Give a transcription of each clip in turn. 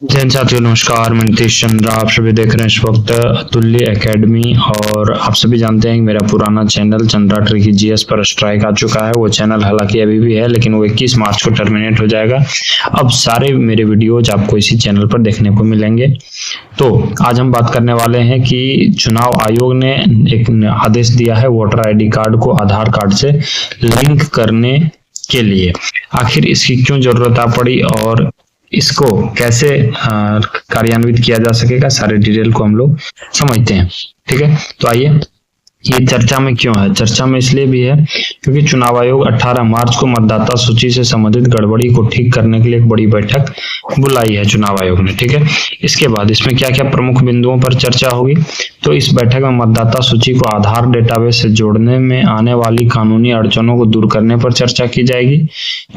जैन साथियों नमस्कार, मैं नीतीश चंद्रा। आप सभी देख रहे हैं इस वक्त अतुल्य एकेडमी। और आप सभी जानते हैं कि मेरा पुराना चैनल चंद्रा ट्रिकी जीएस पर स्ट्राइक आ चुका है। वो चैनल हालांकि अभी भी है, लेकिन वो 21 मार्च को टर्मिनेट हो जाएगा। अब सारे मेरे वीडियोज आपको इसी चैनल पर देखने को मिलेंगे। तो आज हम बात करने वाले हैं कि चुनाव आयोग ने एक आदेश दिया है वोटर आईडी कार्ड को आधार कार्ड से लिंक करने के लिए। आखिर इसकी क्यों जरूरत पड़ी और इसको कैसे कार्यान्वित किया जा सकेगा, सारे डिटेल को हम लोग समझते हैं। ठीक है, तो आइए, ये चर्चा में क्यों है? चर्चा में इसलिए भी है क्योंकि चुनाव आयोग 18 मार्च को मतदाता सूची से संबंधित गड़बड़ी को ठीक करने के लिए एक बड़ी बैठक बुलाई है चुनाव आयोग ने। ठीक है, इसके बाद इसमें क्या क्या प्रमुख बिंदुओं पर चर्चा होगी? तो इस बैठक में मतदाता सूची को आधार डेटाबेस से जोड़ने में आने वाली कानूनी अड़चनों को दूर करने पर चर्चा की जाएगी।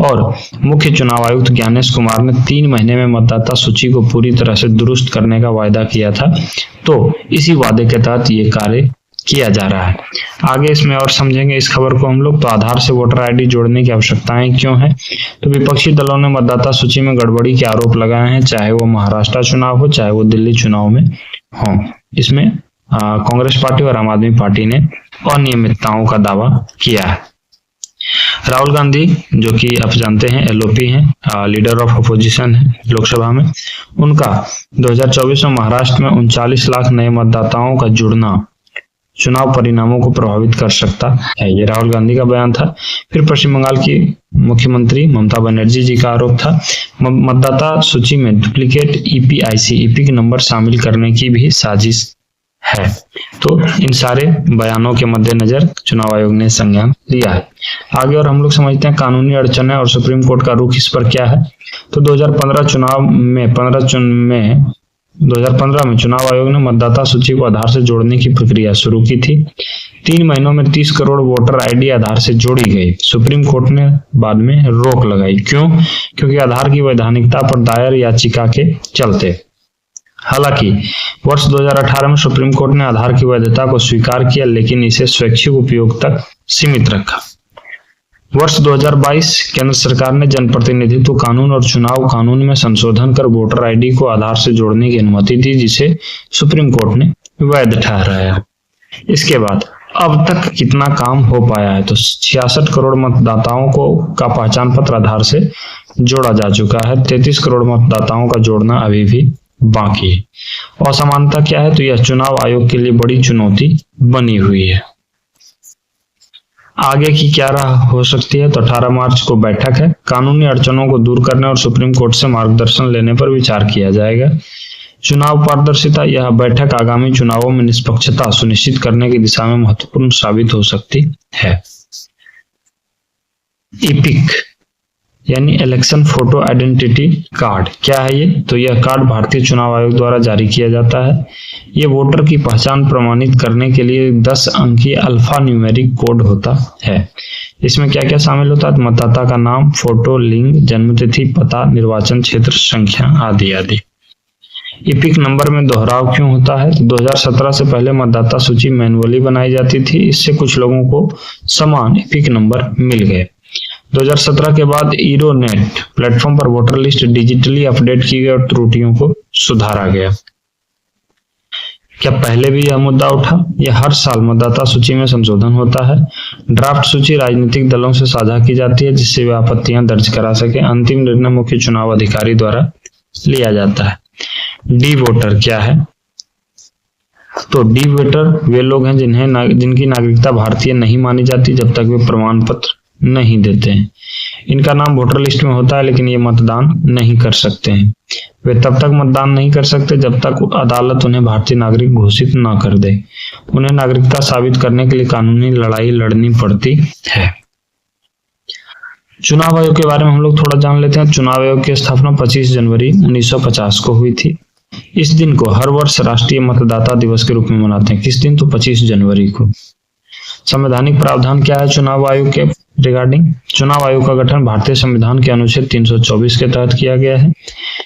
और मुख्य चुनाव आयुक्त ज्ञानेश कुमार ने 3 महीने में मतदाता सूची को पूरी तरह से दुरुस्त करने का वायदा किया था। तो इसी वादे के तहत ये कार्य किया जा रहा है। आगे इसमें और समझेंगे इस खबर को हम लोग। तो आधार से वोटर आईडी जोड़ने की आवश्यकताएं क्यों है? तो विपक्षी दलों ने मतदाता सूची में गड़बड़ी के आरोप लगाए हैं, चाहे वो महाराष्ट्र चुनाव हो, चाहे वो दिल्ली चुनाव में हो। इसमें कांग्रेस पार्टी और आम आदमी पार्टी ने अनियमितताओं का दावा किया है। राहुल गांधी, जो कि आप जानते हैं एलओपी हैं, लीडर ऑफ अपोजिशन है लोकसभा में, उनका 2024 में महाराष्ट्र में 39 लाख नए मतदाताओं का जुड़ना चुनाव परिणामों को प्रभावित कर सकता है। ये राहुल गांधी का बयान था। फिर पश्चिम बंगाल की मुख्यमंत्री ममता बनर्जी जी का आरोप था मतदाता सूची में डुप्लीकेट ईपिक नंबर शामिल करने की भी साजिश है। तो इन सारे बयानों के मद्देनजर चुनाव आयोग ने संज्ञान लिया है। आगे और हम लोग समझते हैं कानूनी अड़चनें और सुप्रीम कोर्ट का रुख इस पर क्या है। तो 2015 चुनाव में 2015 में चुनाव आयोग ने मतदाता सूची को आधार से जोड़ने की प्रक्रिया शुरू की थी। 3 महीनों में 30 करोड़ वोटर आईडी आधार से जोड़ी गई। सुप्रीम कोर्ट ने बाद में रोक लगाई। क्यों? क्योंकि आधार की वैधानिकता पर दायर याचिका के चलते। हालांकि वर्ष 2018 में सुप्रीम कोर्ट ने आधार की वैधता को स्वीकार किया, लेकिन इसे स्वैच्छिक उपयोग तक सीमित रखा। वर्ष 2022 केंद्र सरकार ने जनप्रतिनिधित्व कानून और चुनाव कानून में संशोधन कर वोटर आईडी को आधार से जोड़ने की अनुमति दी, जिसे सुप्रीम कोर्ट ने वैध ठहराया। इसके बाद अब तक कितना काम हो पाया है? तो 66 करोड़ मतदाताओं का पहचान पत्र आधार से जोड़ा जा चुका है। 33 करोड़ मतदाताओं का जोड़ना अभी भी बाकी है। असमानता क्या है? तो यह चुनाव आयोग के लिए बड़ी चुनौती बनी हुई है। आगे की क्या राह हो सकती है? तो 18 मार्च को बैठक है। कानूनी अड़चनों को दूर करने और सुप्रीम कोर्ट से मार्गदर्शन लेने पर विचार किया जाएगा। चुनाव पारदर्शिता, यह बैठक आगामी चुनावों में निष्पक्षता सुनिश्चित करने की दिशा में महत्वपूर्ण साबित हो सकती है। ईपिक यानी इलेक्शन फोटो आइडेंटिटी कार्ड क्या है ये? तो यह कार्ड भारतीय चुनाव आयोग द्वारा जारी किया जाता है। ये वोटर की पहचान प्रमाणित करने के लिए 10 अंकीय अल्फा न्यूमेरिक कोड होता है। इसमें क्या क्या शामिल होता है? मतदाता का नाम, फोटो, लिंग, जन्मतिथि, पता, निर्वाचन क्षेत्र, संख्या आदि आदि। ईपिक नंबर में दोहराव क्यों होता है? 2017 से पहले मतदाता सूची मैनुअली बनाई जाती थी। इससे कुछ लोगों को समान ईपिक नंबर मिल गए। 2017 के बाद ईरोनेट प्लेटफॉर्म पर वोटर लिस्ट डिजिटली अपडेट की गई और त्रुटियों को सुधारा गया। क्या पहले भी यह मुद्दा उठा? यह हर साल मतदाता सूची में संशोधन होता है। ड्राफ्ट सूची राजनीतिक दलों से साझा की जाती है, जिससे वे आपत्तियां दर्ज करा सके। अंतिम निर्णय मुख्य चुनाव अधिकारी द्वारा लिया जाता है। डी वोटर क्या है? तो डी वोटर वे लोग हैं जिनकी नागरिकता भारतीय नहीं मानी जाती जब तक वे प्रमाण पत्र नहीं देते हैं। इनका नाम वोटर लिस्ट में होता है, लेकिन ये मतदान नहीं कर सकते हैं। वे तब तक मतदान नहीं कर सकते जब तक अदालत उन्हें भारतीय नागरिक घोषित न कर दे। उन्हें नागरिकता साबित करने के लिए कानूनी लड़ाई लड़नी पड़ती है। चुनाव आयोग के बारे में हम लोग थोड़ा जान लेते हैं। चुनाव आयोग की स्थापना 25 जनवरी 1950 को हुई थी। इस दिन को हर वर्ष राष्ट्रीय मतदाता दिवस के रूप में मनाते हैं। किस दिन? तो 25 जनवरी को। संवैधानिक प्रावधान क्या है चुनाव आयोग के रिगार्डिंग? चुनाव आयोग का गठन भारतीय संविधान के अनुच्छेद 324 के तहत किया गया है।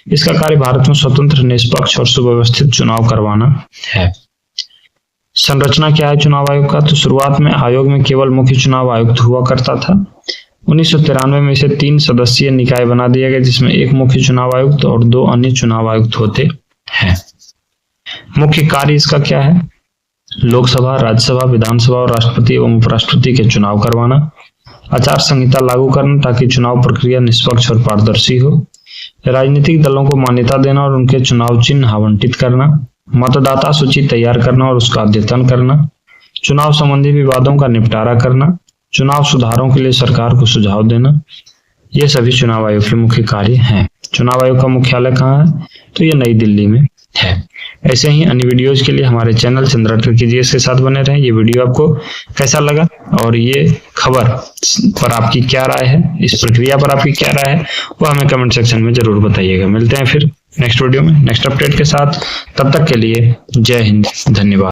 इसका कार्य भारत में स्वतंत्र, निष्पक्ष और सुव्यवस्थित चुनाव करवाना है। संरचना क्या है चुनाव आयोग का? तो शुरुआत में आयोग में केवल मुख्य चुनाव आयुक्त हुआ करता था। 1993 में इसे 3 सदस्यीय निकाय बना दिया गया, जिसमें एक मुख्य चुनाव आयुक्त और 2 अन्य चुनाव आयुक्त होते हैं। मुख्य कार्य इसका क्या है? लोकसभा, राज्यसभा, विधानसभा और राष्ट्रपति एवं उपराष्ट्रपति के चुनाव करवाना, आचार संहिता लागू करना ताकि चुनाव प्रक्रिया निष्पक्ष और पारदर्शी हो, राजनीतिक दलों को मान्यता देना और उनके चुनाव चिन्ह आवंटित करना, मतदाता सूची तैयार करना और उसका अद्यतन करना, चुनाव संबंधी विवादों का निपटारा करना, चुनाव सुधारों के लिए सरकार को सुझाव देना, ये सभी चुनाव आयोग के मुख्य कार्य हैं। चुनाव आयोग का मुख्यालय कहाँ है? तो ये नई दिल्ली में है। ऐसे ही अन्य वीडियोज के लिए हमारे चैनल चंद्रा ट्रिकी जीएस के साथ बने रहें। ये वीडियो आपको कैसा लगा और ये खबर पर आपकी क्या राय है, इस प्रक्रिया पर आपकी क्या राय है, वो हमें कमेंट सेक्शन में जरूर बताइएगा। मिलते हैं फिर नेक्स्ट वीडियो में नेक्स्ट अपडेट के साथ। तब तक के लिए जय हिंद, धन्यवाद।